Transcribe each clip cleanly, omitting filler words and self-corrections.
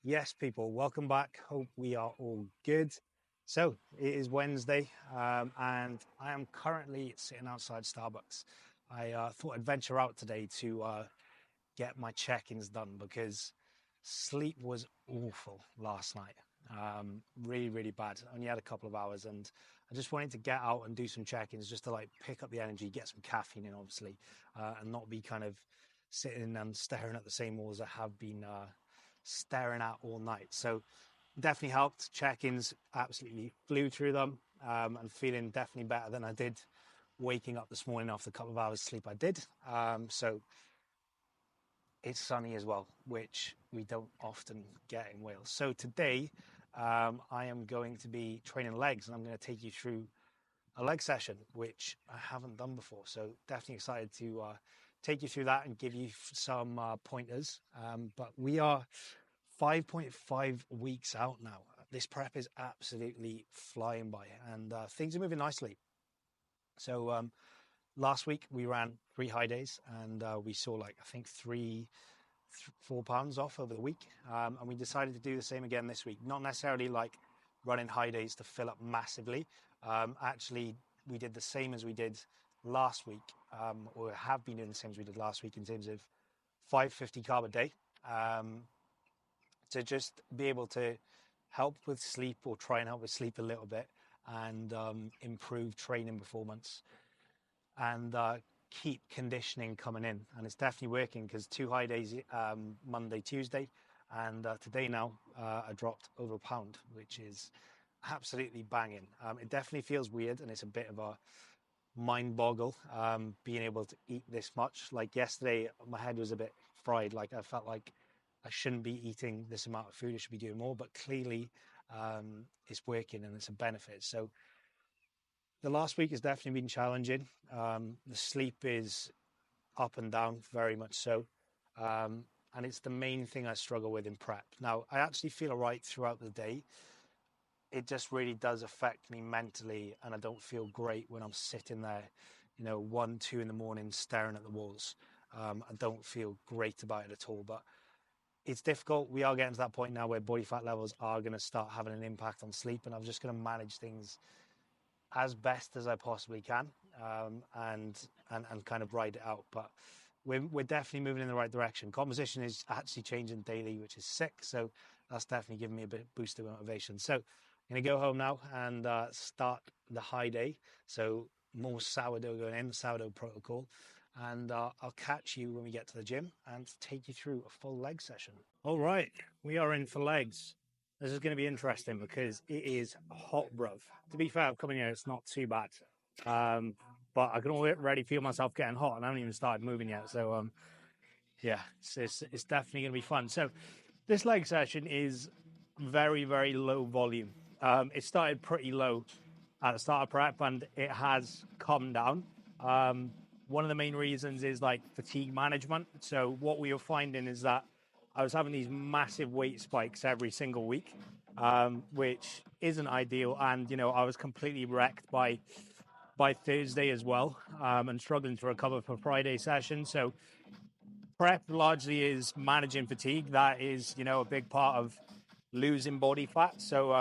Yes, people, welcome back. Hope we are all good. So it is Wednesday, and I am currently sitting outside Starbucks. I thought I'd venture out today to get my check-ins done because sleep was awful last night. Really, really bad. Only had a couple of hours, and I just wanted to get out and do some check-ins just to like pick up the energy, get some caffeine in, obviously, and not be kind of sitting and staring at the same walls I have been staring at all night. So definitely helped. Check-ins absolutely flew through them, and feeling definitely better than I did waking up this morning after a couple of hours sleep I did. So it's sunny as well, which we don't often get in Wales. So today, I am going to be training legs, and I'm going to take you through a leg session, which I haven't done before. So definitely excited to take you through that and give you some pointers. But we are 5.5 weeks out now. This prep is absolutely flying by, and things are moving nicely. So last week we ran 3 high days, and we saw like I think 4 pounds off over the week. And we decided to do the same again this week. Not necessarily like running high days to fill up massively. Actually, we did the same as we did last week, or have been doing the same as we did last week in terms of 550 carb a day, to just be able to help with sleep or try and help with sleep a little bit, and improve training performance, and keep conditioning coming in. And it's definitely working because 2 high days, Monday, Tuesday, and today now I dropped over a pound, which is absolutely banging. It definitely feels weird, and it's a bit of a mind boggle, being able to eat this much. Like yesterday, my head was a bit fried. Like I felt like I shouldn't be eating this amount of food. I should be doing more, but clearly it's working and it's a benefit. So the last week has definitely been challenging. The sleep is up and down, very much so. And it's the main thing I struggle with in prep. Now, I actually feel all right throughout the day. It just really does affect me mentally, and I don't feel great when I'm sitting there, 1, 2 in the morning staring at the walls. I don't feel great about it at all, but it's difficult. We are getting to that point now where body fat levels are going to start having an impact on sleep, and I'm just going to manage things as best as I possibly can, and kind of ride it out. But we're definitely moving in the right direction. Composition is actually changing daily, which is sick. So that's definitely giving me a bit boost of motivation. So I'm gonna go home now and start the high day. So more sourdough going in, the sourdough protocol. And I'll catch you when we get to the gym and take you through a full leg session. All right, we are in for legs. This is going to be interesting because it is hot, bruv. To be fair, coming here, it's not too bad. But I can already feel myself getting hot, and I haven't even started moving yet. So, yeah, it's definitely going to be fun. So, this leg session is very, very low volume. It started pretty low at the start of prep, and it has come down. One of the main reasons is like fatigue management. So, what we were finding is that I was having these massive weight spikes every single week, which isn't ideal. And I was completely wrecked by Thursday as well, and struggling to recover for Friday session. So prep largely is managing fatigue. That is, a big part of losing body fat. So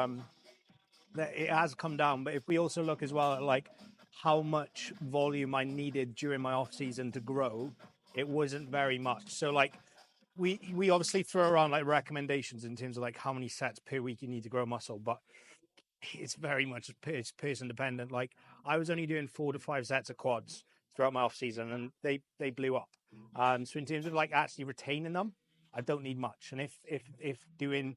it has come down. But if we also look as well at like how much volume I needed during my off season to grow, it wasn't very much. So like we obviously throw around like recommendations in terms of like how many sets per week you need to grow muscle, but it's very much person dependent. Like I was only doing 4 to 5 sets of quads throughout my off season, and they blew up. So in terms of like actually retaining them, I don't need much. And if doing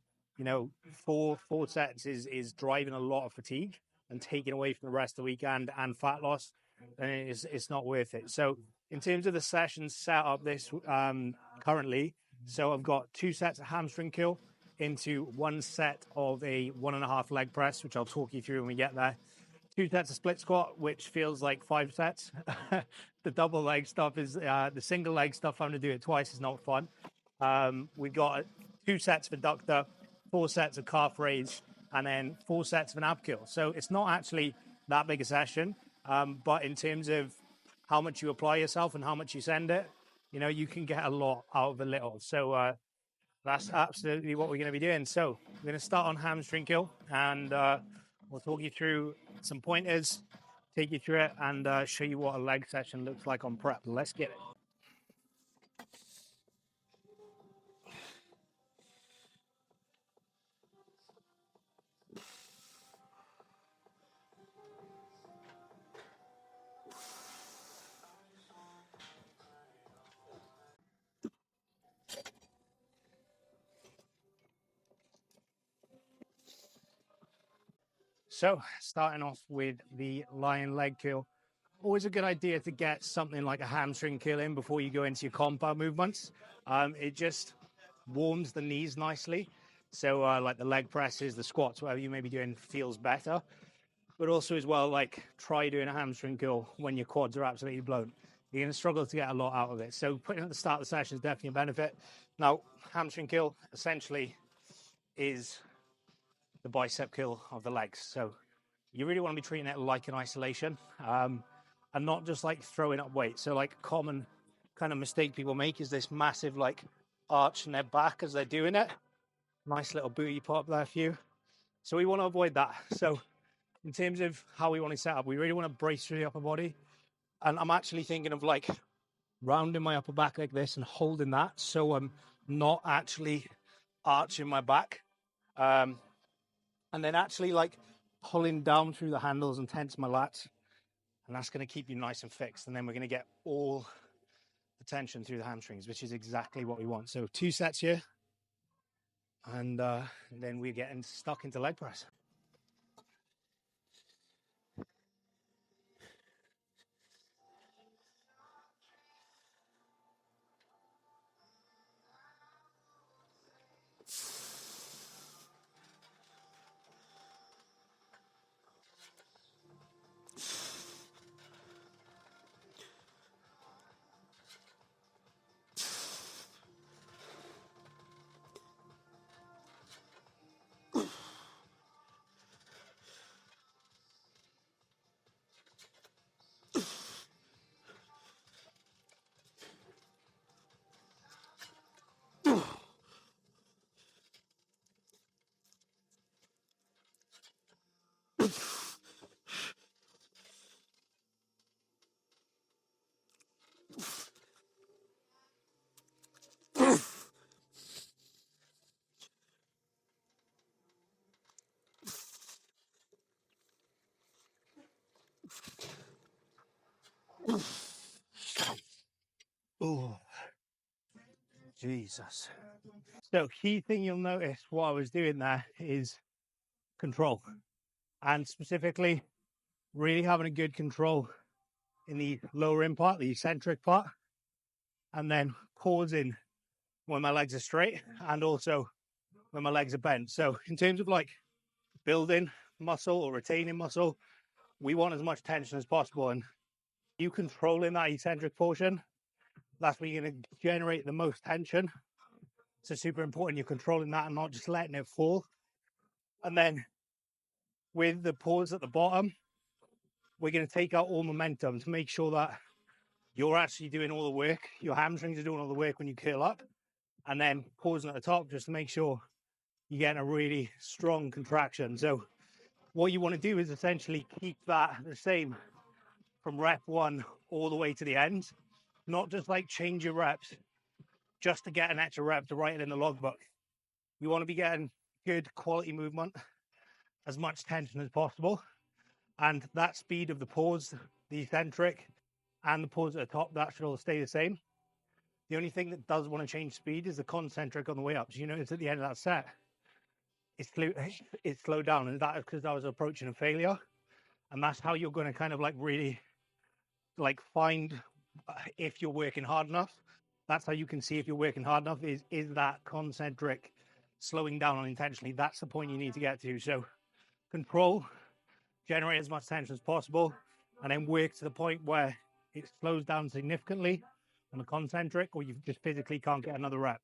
4 sets is driving a lot of fatigue and taking away from the rest of the weekend and fat loss, then it's not worth it. So in terms of the sessions set up this currently, so I've got 2 sets of hamstring curl into 1 set of a 1.5 leg press, which I'll talk you through when we get there. 2 sets of split squat, which feels like 5 sets. The double leg stuff is the single leg stuff. I'm going to do it twice. Is not fun. We've got 2 sets of adductor, 4 sets of calf raise, and then 4 sets of an ab curl. So it's not actually that big a session, but in terms of how much you apply yourself and how much you send it, you can get a lot out of a little. So That's absolutely what we're going to be doing. So we're going to start on hamstring curl, and we'll talk you through some pointers, take you through it, and show you what a leg session looks like on prep. Let's get it. So starting off with the lion leg curl, always a good idea to get something like a hamstring curl in before you go into your compound movements. It just warms the knees nicely. So like the leg presses, the squats, whatever you may be doing feels better. But also as well, like try doing a hamstring curl when your quads are absolutely blown. You're going to struggle to get a lot out of it. So putting it at the start of the session is definitely a benefit. Now, hamstring curl essentially is the bicep curl of the legs. So you really want to be treating it like an isolation, and not just like throwing up weight. So like common kind of mistake people make is this massive like arch in their back as they're doing it. Nice little booty pop there for you. So we want to avoid that. So in terms of how we want to set up, we really want to brace through the upper body. And I'm actually thinking of like rounding my upper back like this and holding that. So I'm not actually arching my back. And then actually like pulling down through the handles and tense my lats. And that's going to keep you nice and fixed. And then we're going to get all the tension through the hamstrings, which is exactly what we want. So 2 sets here. And then we're getting stuck into leg press. Oh, Jesus. So key thing you'll notice what I was doing there is control, and specifically really having a good control in the lower in part, the eccentric part, and then pausing when my legs are straight and also when my legs are bent. So in terms of like building muscle or retaining muscle, we want as much tension as possible. And you controlling that eccentric portion, that's where you're going to generate the most tension. So super important you're controlling that and not just letting it fall. And then with the pause at the bottom, we're going to take out all momentum to make sure that you're actually doing all the work. Your hamstrings are doing all the work when you curl up, and then pausing at the top just to make sure you're getting a really strong contraction. So what you want to do is essentially keep that the same from rep 1 all the way to the end, not just like change your reps just to get an extra rep to write it in the logbook. We want to be getting good quality movement, as much tension as possible, and that speed of the pause, the eccentric, and the pause at the top, that should all stay the same. The only thing that does want to change speed is the concentric on the way up. So you notice at the end of that set, it's slowed down, and that is because I was approaching a failure. And that's how you're going to kind of like really like find if you're working hard enough. That's how you can see if you're working hard enough is that concentric slowing down unintentionally. That's the point you need to get to. So control, generate as much tension as possible, and then work to the point where it slows down significantly on the concentric, or you just physically can't get another rep.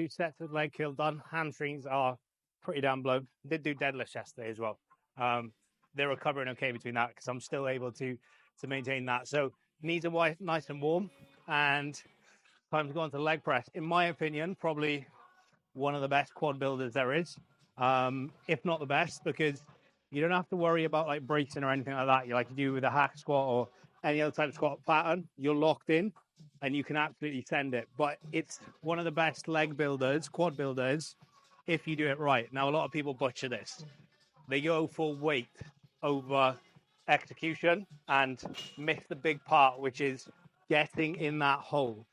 2 sets of leg curl done. Hamstrings are pretty damn blown. Did do deadlifts yesterday as well. They're recovering okay between that because I'm still able to maintain that. So knees are nice and warm, and time to go on to leg press. In my opinion, probably one of the best quad builders there is, if not the best, because you don't have to worry about like bracing or anything like that. You like you do with a hack squat or any other type of squat pattern. You're locked in, and you can absolutely send it. But it's one of the best leg builders, quad builders, if you do it right. Now, a lot of people butcher this. They go for weight over execution and miss the big part, which is getting in that hole.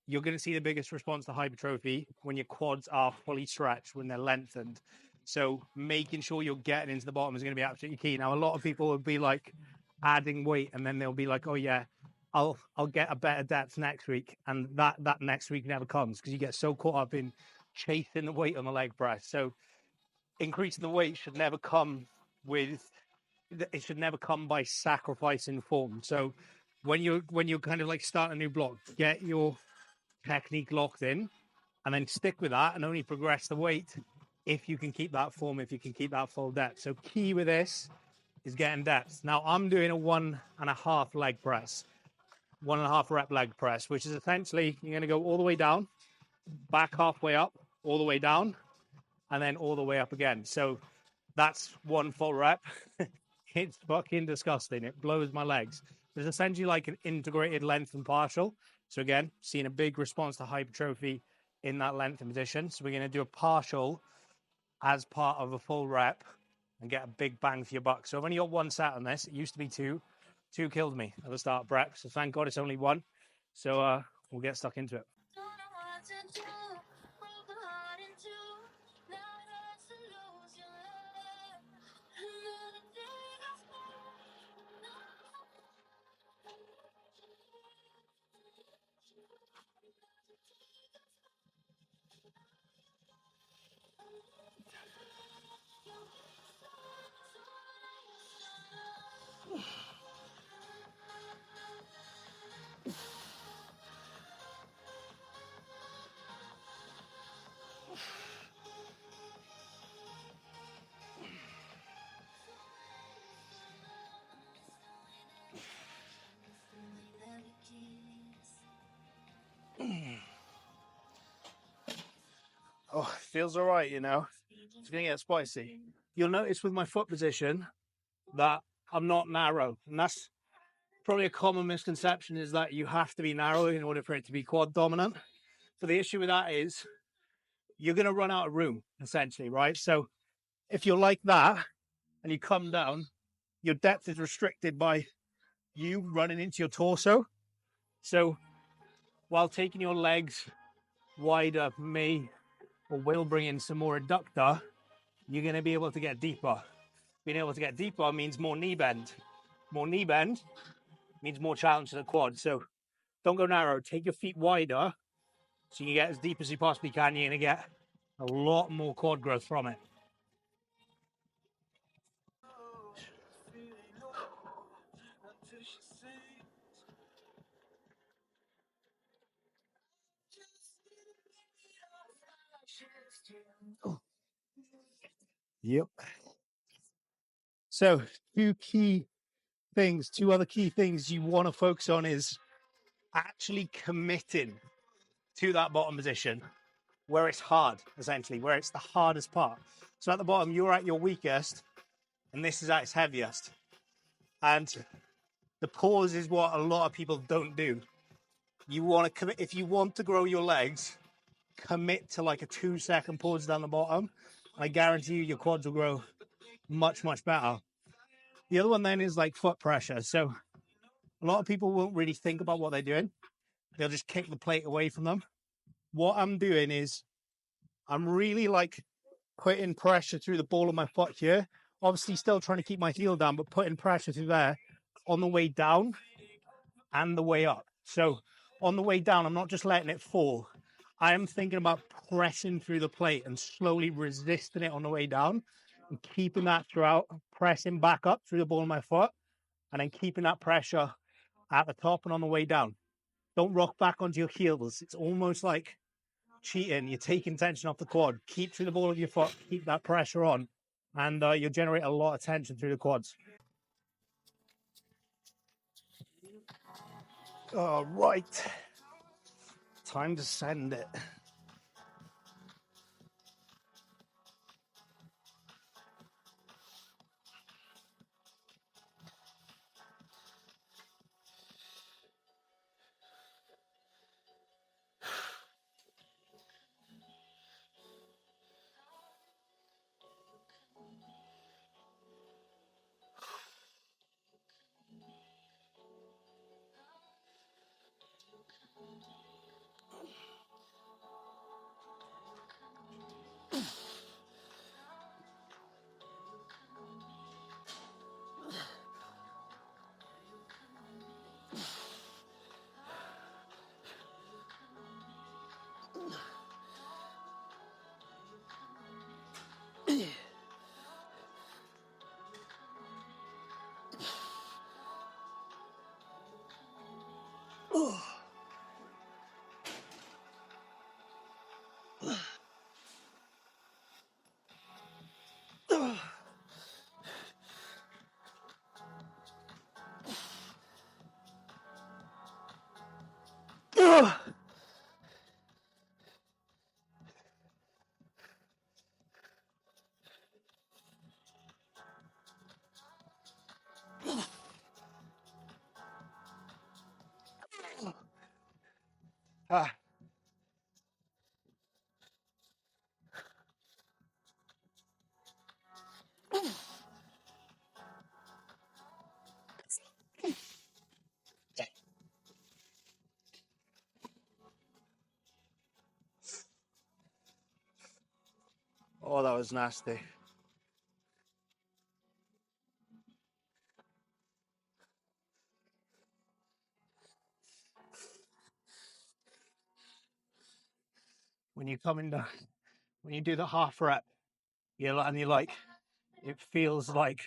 You're going to see the biggest response to hypertrophy when your quads are fully stretched, when they're lengthened. So making sure you're getting into the bottom is going to be absolutely key. Now, a lot of people would be like adding weight, and then they'll be like, "Oh yeah, I'll get a better depth next week," and that next week never comes because you get so caught up in chasing the weight on the leg press. So increasing the weight should never come with it should never come by sacrificing form. So when you're kind of like starting a new block, get your technique locked in and then stick with that and only progress the weight if you can keep that form, if you can keep that full depth. So key with this is getting depth. Now I'm doing a 1.5 leg press, 1.5 rep leg press, which is essentially you're going to go all the way down, back halfway up, all the way down, and then all the way up again. So that's one full rep. It's fucking disgusting. It blows my legs. It's essentially like an integrated length and partial. So again, seeing a big response to hypertrophy in that length and position. So we're going to do a partial as part of a full rep and get a big bang for your buck. So I've only got one set on this. It used to be two. Two killed me at the start of prep. So thank God it's only one. So we'll get stuck into it. Oh, it feels all right, you know. It's going to get spicy. You'll notice with my foot position that I'm not narrow. And that's probably a common misconception, is that you have to be narrow in order for it to be quad dominant. But the issue with that is you're going to run out of room, essentially, right? So if you're like that and you come down, your depth is restricted by you running into your torso. So while taking your legs wider may or will bring in some more adductor, you're going to be able to get deeper. Being able to get deeper means more knee bend. More knee bend means more challenge to the quad. So don't go narrow. Take your feet wider so you can get as deep as you possibly can. You're going to get a lot more quad growth from it. Yep. So two other key things you want to focus on is actually committing to that bottom position where it's hard, essentially, where it's the hardest part. So at the bottom, you're at your weakest, and this is at its heaviest. And the pause is what a lot of people don't do. You want to commit, if you want to grow your legs, commit to like a 2-second pause down the bottom. And I guarantee you your quads will grow much, much better. The other one then is like foot pressure. So a lot of people won't really think about what they're doing. They'll just kick the plate away from them. What I'm doing is I'm really like putting pressure through the ball of my foot here. Obviously still trying to keep my heel down, but putting pressure through there on the way down and the way up. So on the way down, I'm not just letting it fall. I am thinking about pressing through the plate and slowly resisting it on the way down and keeping that throughout, pressing back up through the ball of my foot and then keeping that pressure at the top and on the way down. Don't rock back onto your heels. It's almost like cheating. You're taking tension off the quad. Keep through the ball of your foot. Keep that pressure on, and you'll generate a lot of tension through the quads. All right. Time to send it. Ah. Oh, that was nasty. When you come in the, when you do the half rep, you're like, it feels like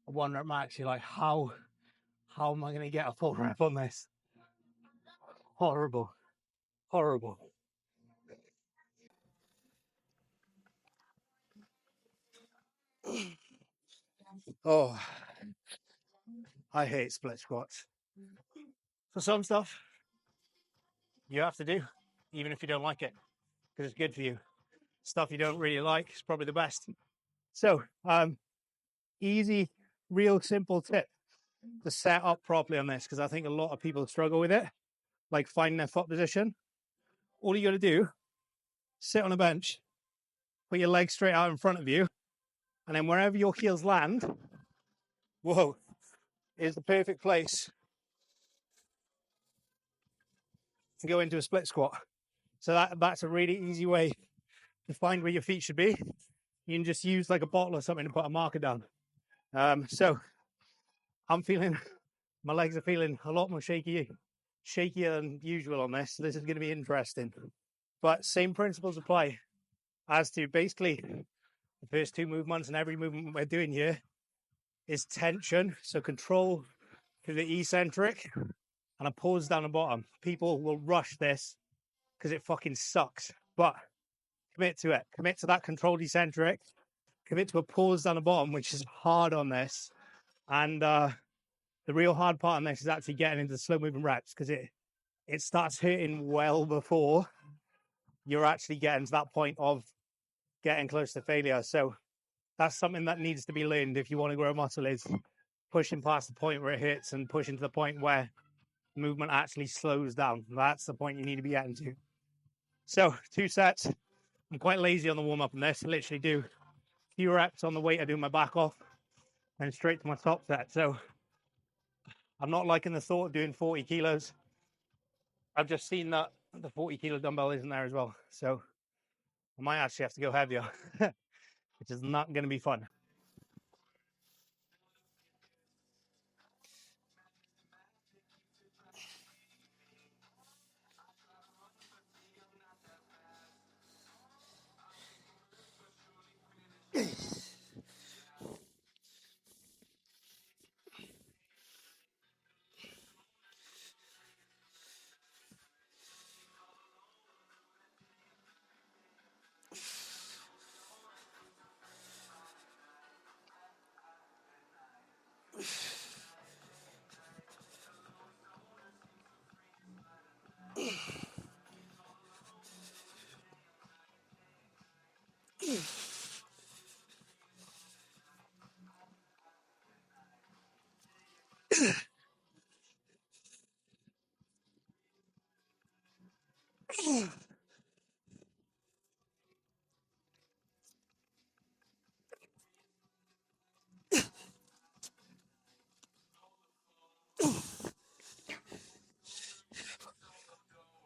a 1 rep max. You're like, how am I going to get a full rep on this? Horrible, horrible. Oh, I hate split squats. For some stuff, you have to do, even if you don't like it, because it's good for you. Stuff you don't really like is probably the best. So, easy, real simple tip to set up properly on this, because I think a lot of people struggle with it, like finding their foot position. All you got to do, sit on a bench, put your legs straight out in front of you, and then wherever your heels land, whoa, is the perfect place to go into a split squat. So that's a really easy way to find where your feet should be. You can just use like a bottle or something to put a marker down. So I'm feeling, my legs are feeling a lot more shakier than usual on this. So this is going to be interesting. But same principles apply as to basically the first 2 movements, and every movement we're doing here is tension. So control through the eccentric and a pause down the bottom. People will rush this because it fucking sucks. But commit to it. Commit to that controlled eccentric. Commit to a pause down the bottom, which is hard on this. And the real hard part on this is actually getting into the slow moving reps, because it starts hurting well before you're actually getting to that point of getting close to failure. So that's something that needs to be learned if you want to grow muscle, is pushing past the point where it hits and pushing to the point where movement actually slows down. That's the point you need to be getting to. So 2 sets. I'm quite lazy on the warm up on this. I literally do a few reps on the weight. I do my back off and straight to my top set. So I'm not liking the thought of doing 40 kilos. I've just seen that the 40 kilo dumbbell isn't there as well. So I might actually have to go heavier, which is not going to be fun.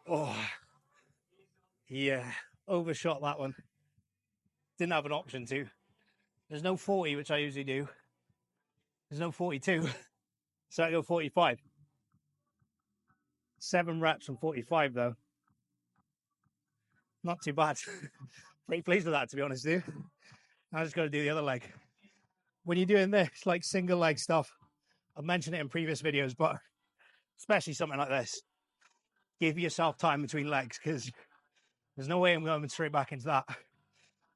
Oh, yeah, overshot that one. Didn't have an option to. There's no 40, which I usually do. There's no 42. So I go 45. 7 reps from 45, though. Not too bad. Pretty pleased with that, to be honest with you. I just got to do the other leg. When you're doing this, like single leg stuff, I've mentioned it in previous videos, but especially something like this, give yourself time between legs, because there's no way I'm going straight back into that.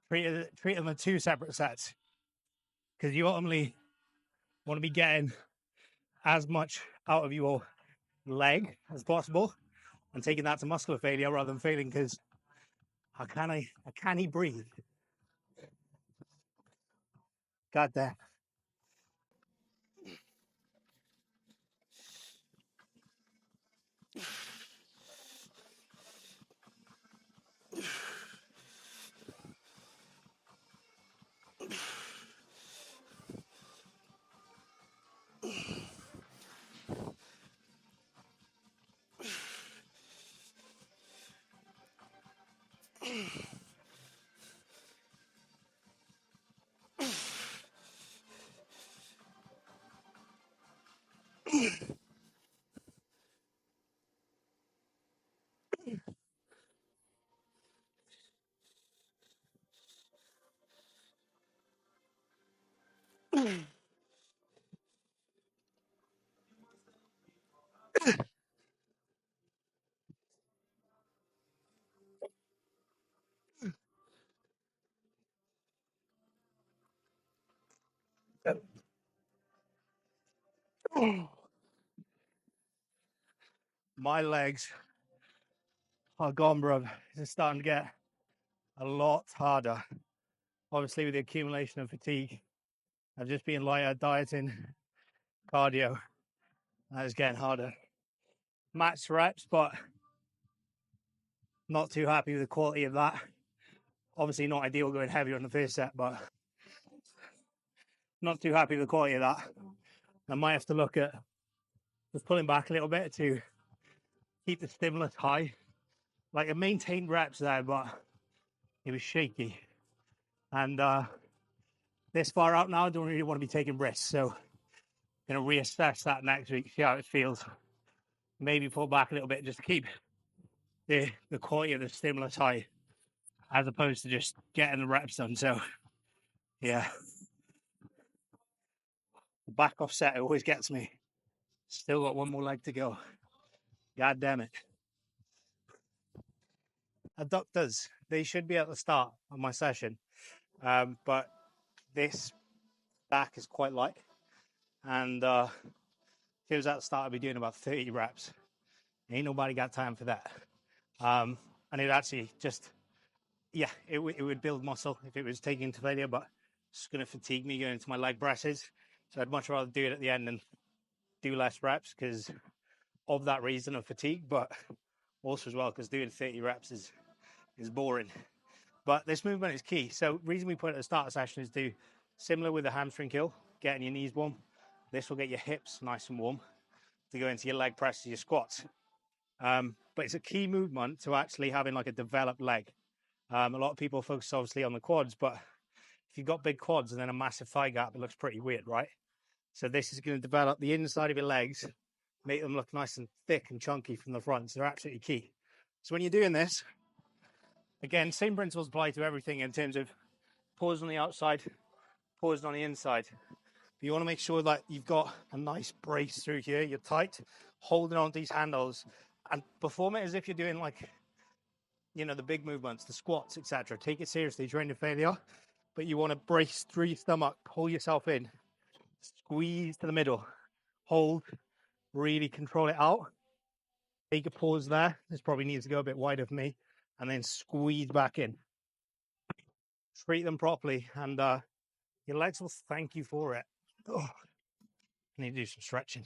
Treat them as 2 separate sets, because you ultimately want to be getting as much out of your leg as possible and taking that to muscular failure rather than failing, because I can't breathe. God damn. My legs are gone, bro. It's starting to get a lot harder. Obviously, with the accumulation of fatigue, I've just been lighter dieting, cardio. That is getting harder. Max reps, but not too happy with the quality of that. Obviously, not ideal going heavier on the first set, but not too happy with the quality of that. I might have to look at just pulling back a little bit to keep the stimulus high. Like I maintained reps there, but it was shaky. And this far out now, I don't really want to be taking risks. So I'm going to reassess that next week, see how it feels. Maybe pull back a little bit just to keep the quality of the stimulus high, as opposed to just getting the reps done. So yeah, the back off set, it always gets me. Still got one more leg to go. God damn it. Adductors, they should be at the start of my session. But this stack is quite light. And if it was at the start, I'd be doing about 30 reps. Ain't nobody got time for that. And it actually just, yeah, it would build muscle if it was taking to failure, but it's going to fatigue me going into my leg presses. So I'd much rather do it at the end and do less reps because of that reason of fatigue, but also as well because doing 30 reps is boring. But this movement is key. So reason we put it at the start of the session is do similar with the hamstring curl, getting your knees warm. This will get your hips nice and warm to go into your leg presses, your squats. But it's a key movement to actually having like a developed leg. A lot of people focus obviously on the quads, but if you've got big quads and then a massive thigh gap, it looks pretty weird, right? So this is going to develop the inside of your legs, make them look nice and thick and chunky from the front. So they're absolutely key. So when you're doing this, again, same principles apply to everything in terms of pause on the outside, pause on the inside. But you want to make sure that you've got a nice brace through here. You're tight, holding on to these handles, and perform it as if you're doing like, you know, the big movements, the squats, etc. Take it seriously, train to failure. But you want to brace through your stomach, pull yourself in, Squeeze to the middle, hold, really control it out. Take a pause there. This probably needs to go a bit wider for me, and then squeeze back in. Treat them properly, and your legs will thank you for it. Oh, I need to do some stretching.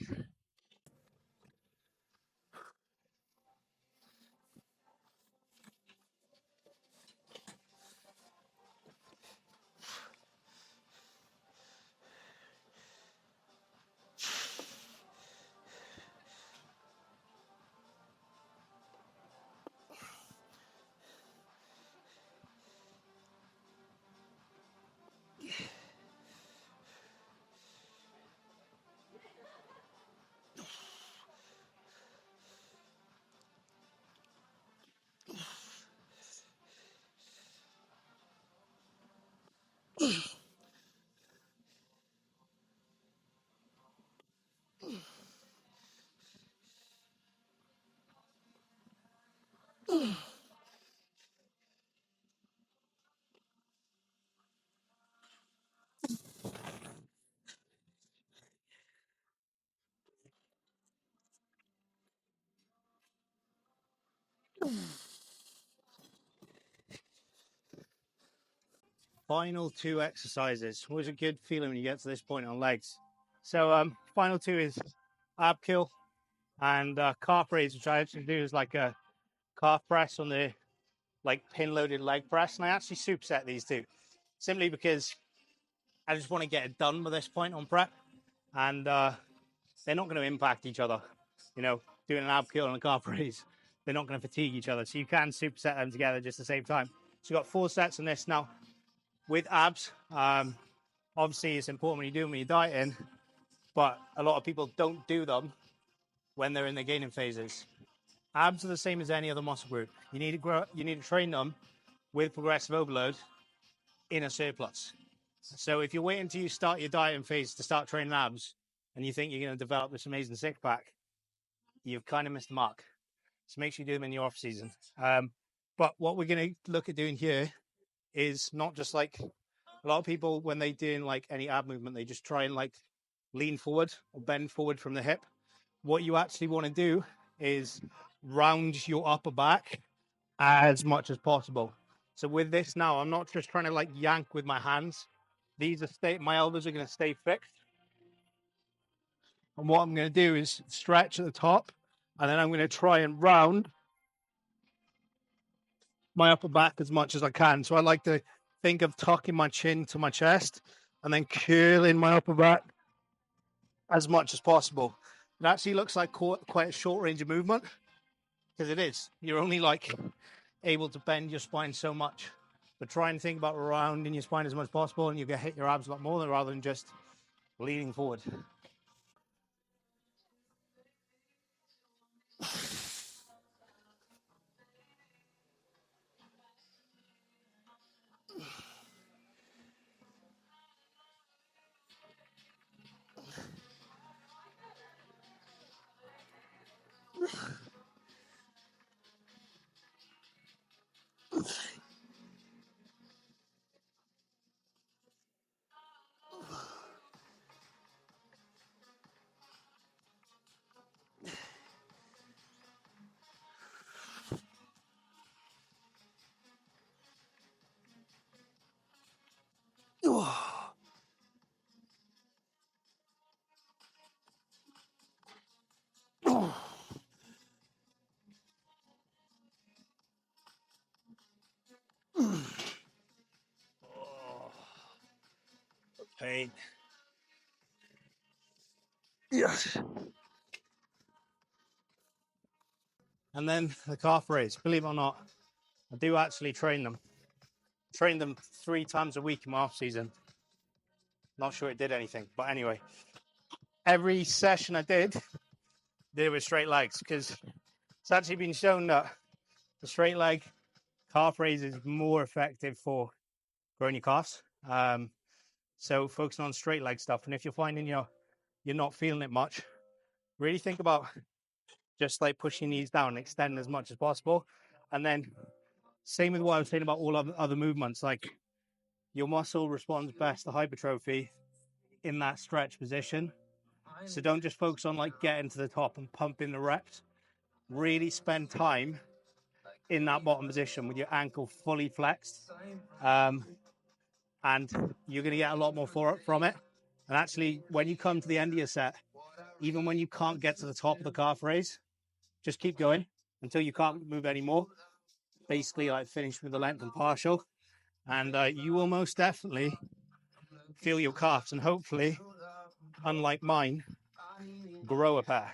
Final two exercises. Always a good feeling when you get to this point on legs. So final two is ab kill and calf raise, which I actually do is like a calf press on the like pin loaded leg press. And I actually superset these two simply because I just want to get it done by this point on prep. And they're not going to impact each other. You know, doing an ab kill and a calf raise, they're not going to fatigue each other. So you can superset them together just at the same time. So you've got 4 sets on this now. With abs, obviously it's important when you do them when you're dieting, but a lot of people don't do them when they're in the gaining phases. Abs are the same as any other muscle group. You need to grow, you need to train them with progressive overload in a surplus. So if you're waiting until you start your dieting phase to start training abs and you think you're going to develop this amazing six pack, you've kind of missed the mark. So make sure you do them in your off season. But what we're going to look at doing here is not just like a lot of people, when they doing like any ab movement, they just try and like lean forward or bend forward from the hip. What you actually want to do is round your upper back as much as possible. So with this now, I'm not just trying to like yank with my hands. These are my elbows are going to stay fixed. And what I'm going to do is stretch at the top, and then I'm going to try and round my upper back as much as I can. So I like to think of tucking my chin to my chest and then curling my upper back as much as possible. It actually looks like quite a short range of movement because it is. You're only like able to bend your spine so much. But try and think about rounding your spine as much as possible, and you can hit your abs a lot more rather than just leaning forward. Pain. Yes. And then the calf raise. Believe it or not, I do actually train them. Train them 3 times a week in my off season. Not sure it did anything, but anyway, every session I did it with straight legs because it's actually been shown that the straight leg calf raise is more effective for growing your calves. So focusing on straight leg stuff, and if you're finding you're not feeling it much, really think about just like pushing your knees down and extending as much as possible. And then same with what I was saying about all other movements, like your muscle responds best to hypertrophy in that stretch position. So don't just focus on like getting to the top and pumping the reps. Really spend time in that bottom position with your ankle fully flexed. And you're going to get a lot more from it. And actually, when you come to the end of your set, even when you can't get to the top of the calf raise, just keep going until you can't move anymore. Basically, like finish with the length and partial. And you will most definitely feel your calves and hopefully, unlike mine, grow a pair.